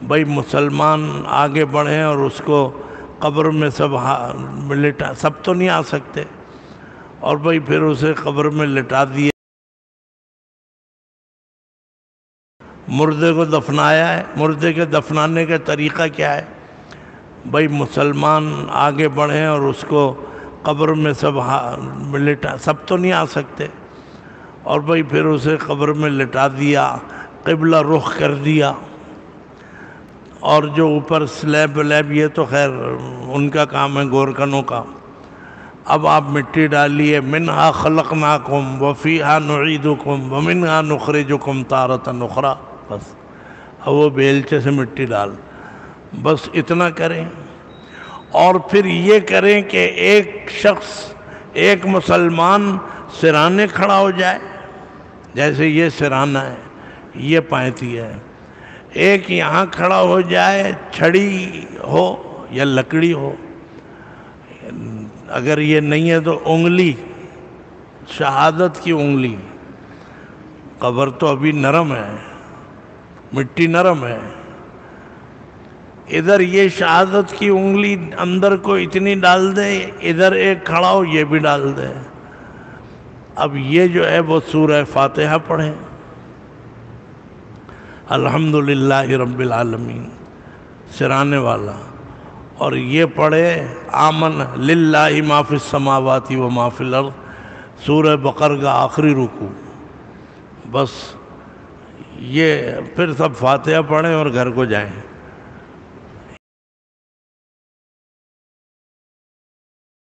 بھائی مسلمان آگے بڑھیں اور اس کو قبر میں سب تو نہیں آ سکتے، اور بھائی پھر اسے قبر میں لٹا دیا، مردے کو دفنایا ہے۔ مردے کے دفنانے کا طریقہ کیا ہے؟ بھائی مسلمان آگے بڑھیں اور اس کو قبر میں سب تو نہیں آ سکتے، اور بھائی پھر اسے قبر میں لٹا دیا، قبلہ رخ کر دیا، اور جو اوپر سلیب ولیب یہ تو خیر ان کا کام ہے، گورکنوں کا۔ اب آپ مٹی ڈالیے، منہا خلقناکم وفیہا نعیدکم ومنہا نخرجکم تارۃ اخری، بس اب وہ بیلچے سے مٹی ڈال، بس اتنا کریں۔ اور پھر یہ کریں کہ ایک شخص، ایک مسلمان سرانے کھڑا ہو جائے، جیسے یہ سرانہ ہے، یہ پائتی ہے، ایک یہاں کھڑا ہو جائے، چھڑی ہو یا لکڑی ہو، اگر یہ نہیں ہے تو انگلی، شہادت کی انگلی، قبر تو ابھی نرم ہے، مٹی نرم ہے، ادھر یہ شہادت کی انگلی اندر کو اتنی ڈال دے، ادھر ایک کھڑا ہو یہ بھی ڈال دے۔ اب یہ جو ہے وہ سورہ فاتحہ پڑھیں، الحمدللہ رب العالمین، سرانے والا، اور یہ پڑھے آمن للہ ما فی السماوات و ما فی الارض، سورہ بقرہ کا آخری رکوع، بس یہ پھر سب فاتحہ پڑھیں اور گھر کو جائیں۔